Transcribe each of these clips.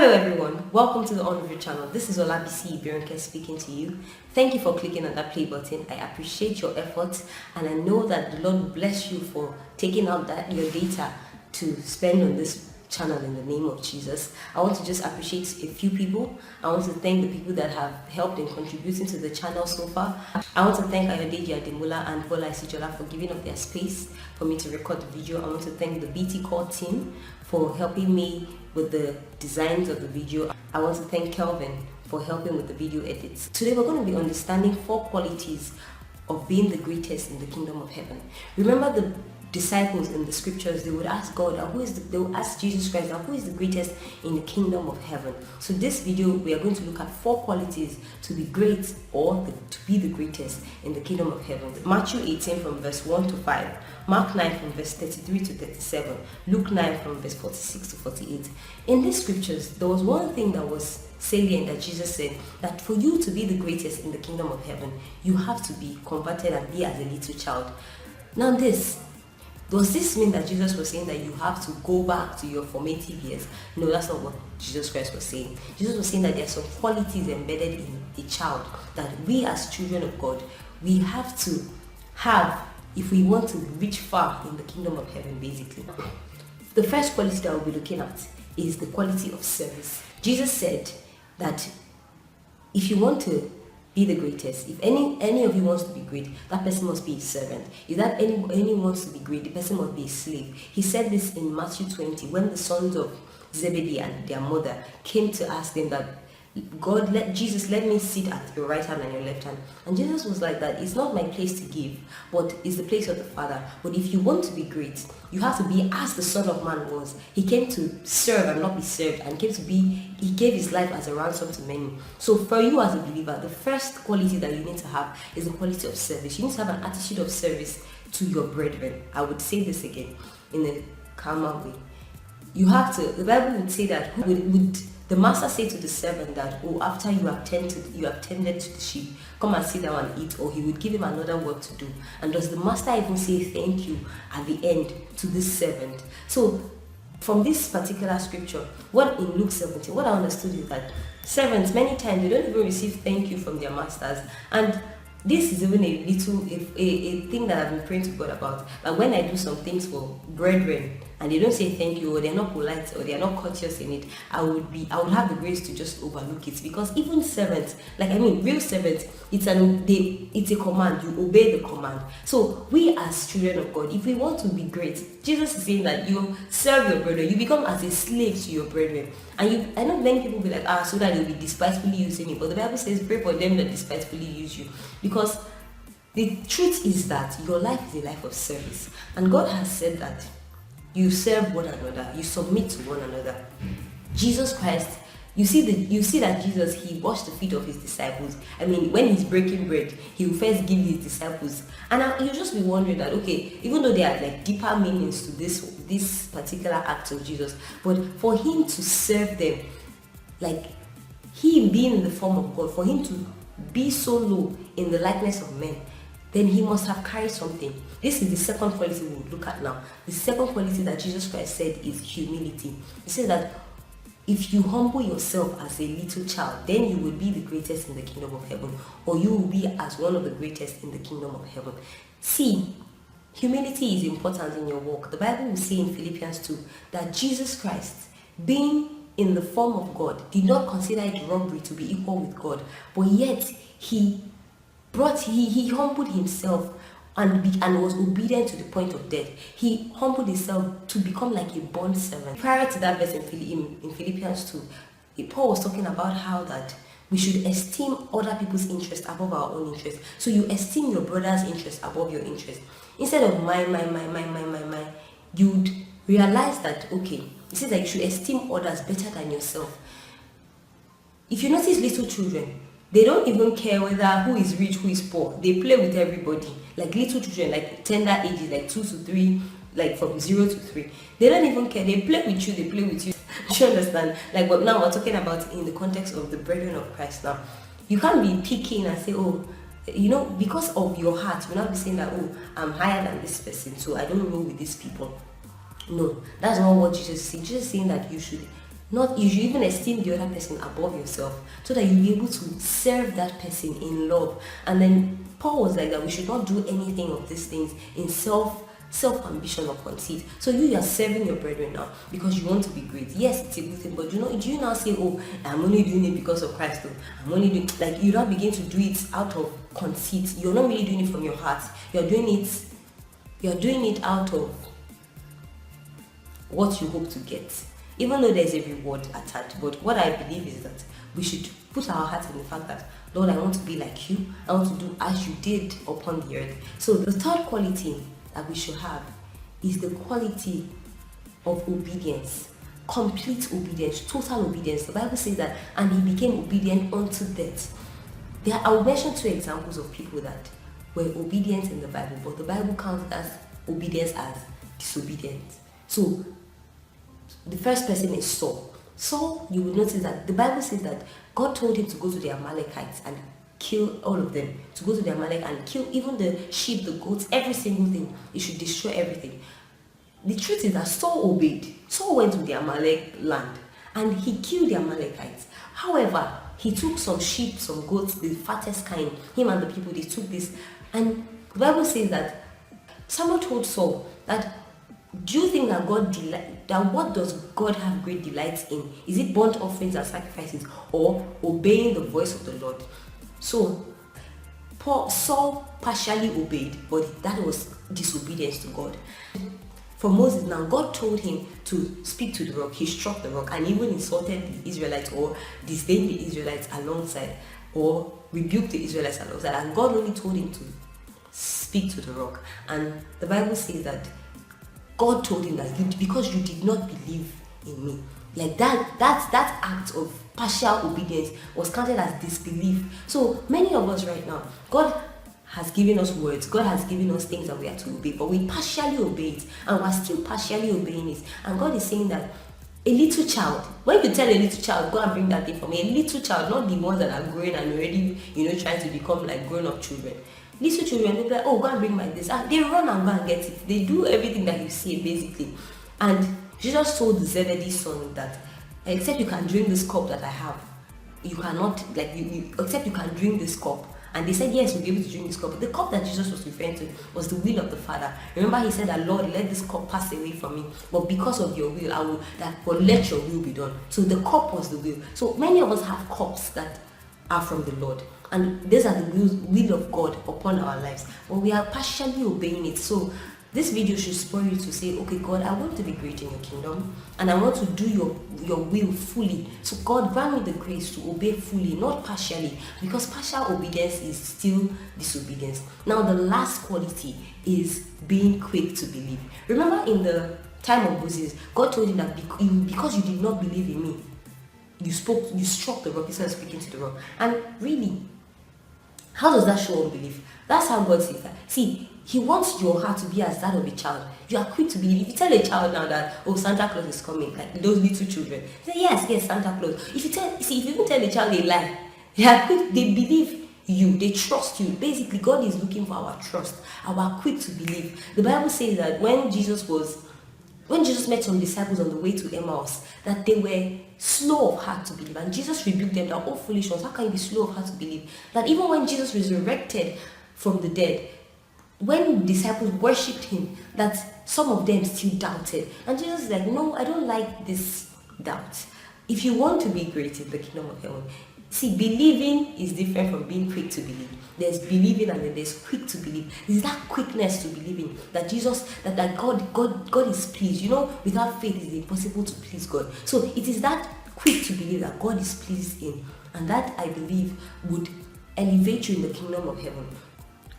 Hello everyone, welcome to the On Review channel. This is Olabisi Ibironke speaking to you. Thank you for clicking on that play button. I appreciate your efforts and I know that the Lord will bless you for taking out your data to spend on this channel in the name of Jesus. I want to just appreciate a few people. I want to thank the people that have helped in contributing to the channel so far. I want to thank Ayodeji Ademola and Bola Isijola for giving up their space for me to record the video. I want to thank the UTKOG team for helping me with the designs of the video. I want to thank Kelvin for helping with the video edits. Today we're going to be understanding 4 qualities of being the greatest in the kingdom of heaven. Remember the disciples in the scriptures, they would ask God, they would ask Jesus Christ, who is the greatest in the kingdom of heaven? So this video, we are going to look at 4 qualities to be great or to be the greatest in the kingdom of heaven. Matthew 18 from verse 1 to 5, Mark 9 from verse 33 to 37, Luke 9 from verse 46 to 48. In these scriptures, there was one thing that was salient that Jesus said, that for you to be the greatest in the kingdom of heaven, you have to be converted and be as a little child. Now does this mean that Jesus was saying that you have to go back to your formative years? No, that's not what Jesus Christ was saying. Jesus was saying that there are some qualities embedded in a child that we as children of God, we have to have if we want to reach far in the kingdom of heaven, basically. The first quality that we'll be looking at is the quality of service. Jesus said that if you want to be the greatest, if any of you wants to be great, that person must be a servant. If that anyone wants to be great, the person must be a slave. He said this in Matthew 20 when the sons of Zebedee and their mother came to ask them that, Jesus, let me sit at your right hand and your left hand. And Jesus was like that, it's not my place to give, but it's the place of the Father. But if you want to be great, you have to be as the Son of Man was. He came to serve and not be served, and he gave his life as a ransom to many. So for you as a believer, the first quality that you need to have is the quality of service. You need to have an attitude of service to your brethren. I would say this again in a calmer way. You have to, the Bible would say that, would the master say to the servant that, after you have tended to the sheep, come and sit down and eat, or he would give him another work to do. And does the master even say thank you at the end to this servant? So from this particular scripture, what in Luke 17, what I understood is that servants, many times, they don't even receive thank you from their masters. And this is even a thing that I've been praying to God about. Like when I do some things for brethren and they don't say thank you, or they're not polite, or they're not courteous in it, I would have the grace to just overlook it. Because even servants, real servants, it's a command. You obey the command. So we as children of God, if we want to be great, Jesus is saying that you serve your brother, you become as a slave to your brethren. And I know many people be like, so that they'll be despitefully using me. But the Bible says, pray for them that despitefully use you. Because the truth is that your life is a life of service. And God has said that you serve one another, you submit to one another. Jesus Christ, you see that Jesus, he washed the feet of his disciples. When he's breaking bread, he will first give his disciples. And you'll just be wondering that, okay, even though there are deeper meanings to this particular act of Jesus, but for him to serve them, he being in the form of God, for him to be so low in the likeness of men, then he must have carried something. This is the second quality we will look at now. The second quality that Jesus Christ said is humility. He said that if you humble yourself as a little child, then you will be the greatest in the kingdom of heaven, or you will be as one of the greatest in the kingdom of heaven. See, humility is important in your walk. The Bible will say in Philippians 2 that Jesus Christ, being in the form of God, did not consider it robbery to be equal with God, but yet he humbled himself and was obedient to the point of death. He humbled himself to become like a bond servant. Prior to that verse in Philippians 2, Paul was talking about how that we should esteem other people's interests above our own interests. So you esteem your brother's interest above your interest. Instead of mine, you'd realize that, okay, it says that you should esteem others better than yourself. If you notice little children, they don't even care whether who is rich, who is poor. They play with everybody. Like little children, tender ages, 2 to 3, from 0 to 3. They don't even care. They play with you. Do you understand? But now we're talking about in the context of the brethren of Christ now. You can't be picking and say, because of your heart, you'll not be saying that, I'm higher than this person, so I don't roll with these people. No, that's not what Jesus is saying. Jesus is saying that you should Not, you should even esteem the other person above yourself, so that you'll be able to serve that person in love. And then Paul was like that we should not do anything of these things in self-ambition or conceit. So you are serving your brethren now because you want to be great. Yes, it's a good thing, but do you now say, oh, I'm only doing it because of Christ, though. I'm only doing, like, you don't begin to do it out of conceit. You're not really doing it from your heart. You're doing it out of what you hope to get, even though there's a reward attached. But what I believe is that we should put our heart in the fact that, Lord, I want to be like you. I want to do as you did upon the earth. So the third quality that we should have is the quality of obedience, complete obedience, total obedience. The Bible says that, and he became obedient unto death. I will mention 2 examples of people that were obedient in the Bible, but the Bible counts as obedience as disobedience. So the first person is Saul. Saul, you will notice that the Bible says that God told him to go to the Amalekites and kill all of them, to go to the Amalek and kill even the sheep, the goats, every single thing. He should destroy everything. The truth is that Saul obeyed. Saul went to the Amalek land and he killed the Amalekites. However, he took some sheep, some goats, the fattest kind. Him and the people, they took this. And the Bible says that someone told Saul that, do you think that what does God have great delight in? Is it burnt offerings and sacrifices, or obeying the voice of the Lord? So Saul partially obeyed, but that was disobedience to God. For Moses now, God told him to speak to the rock. He struck the rock and even insulted the Israelites, or disdained the Israelites alongside, or rebuked the Israelites alongside. And God only told him to speak to the rock. And the Bible says that God told him that because you did not believe in me, like that act of partial obedience was counted as disbelief. So many of us right now, God has given us words, God has given us things that we are to obey, but we partially obey it, and we're still partially obeying it. And God is saying that a little child, when you tell a little child, go and bring that thing for me, a little child, not the ones that are growing and already, trying to become like grown-up children. Little children, they'll be like, oh, go and bring my this. And they run and go and get it. They do everything that you see, basically. And Jesus told the Zebedee's son that, except you can drink this cup that I have, you cannot, except you can drink this cup. And they said, yes, we'll be able to drink this cup. But the cup that Jesus was referring to was the will of the Father. Remember, he said that, Lord, let this cup pass away from me. But because of your will, but let your will be done. So the cup was the will. So many of us have cups that are from the Lord. And these are the will of God upon our lives. But we are partially obeying it. So this video should spur you to say, okay, God, I want to be great in your kingdom. And I want to do your will fully. So God, grant me the grace to obey fully, not partially. Because partial obedience is still disobedience. Now, the last quality is being quick to believe. Remember in the time of Moses, God told him that because you did not believe in me, you struck the rock instead of speaking to the rock. And really, how does that show unbelief? That's how God sees that. See, he wants your heart to be as that of a child. You are quick to believe. If you tell a child now that, oh, Santa Claus is coming, like those little children, say, yes, Santa Claus. If you even tell a child a lie, they are quick, they believe you, they trust you. Basically, God is looking for our trust, our quick to believe. The Bible says that when Jesus met some disciples on the way to Emmaus, that they were slow of heart to believe. And Jesus rebuked them that, oh, foolish ones, how can you be slow of heart to believe? That even when Jesus resurrected from the dead, when disciples worshipped him, that some of them still doubted. And Jesus is like, no, I don't like this doubt. If you want to be great in the kingdom of heaven, see, believing is different from being quick to believe. There's believing and then there's quick to believe. It's that quickness to believing that that God is pleased. Without faith it's impossible to please God. So it is that quick to believe that God is pleased in. And that, I believe, would elevate you in the kingdom of heaven.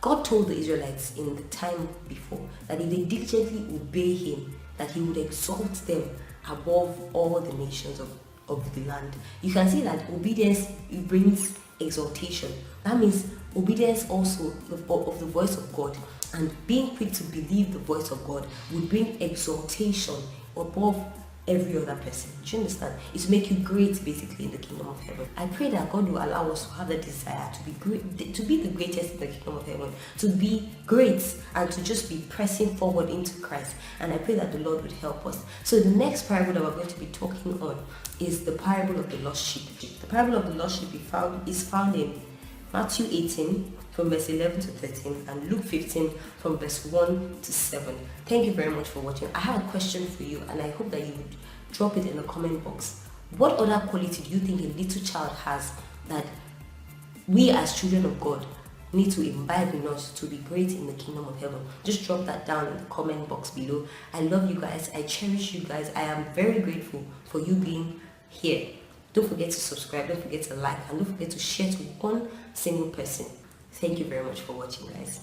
God told the Israelites in the time before that if they diligently obey him, that he would exalt them above all the nations of the land. You can see that obedience, it brings exaltation. That means obedience also of the voice of God, and being quick to believe the voice of God would bring exaltation above every other person. Do you understand? It's to make you great basically in the kingdom of heaven. I pray that God will allow us to have the desire to be great, to be the greatest in the kingdom of heaven, to be great and to just be pressing forward into Christ. And I pray that the Lord would help us. So the next parable that we're going to be talking on is the parable of the lost sheep. The parable of the lost sheep is found in Matthew 18 from verse 11 to 13 and Luke 15 from verse 1 to 7. Thank you very much for watching. I have a question for you and I hope that you would drop it in the comment box. What other quality do you think a little child has that we as children of God need to imbibe in us to be great in the kingdom of heaven? Just drop that down in the comment box below. I love you guys. I cherish you guys. I am very grateful for you being here. Don't forget to subscribe, don't forget to like, and don't forget to share to one single person. Thank you very much for watching, guys.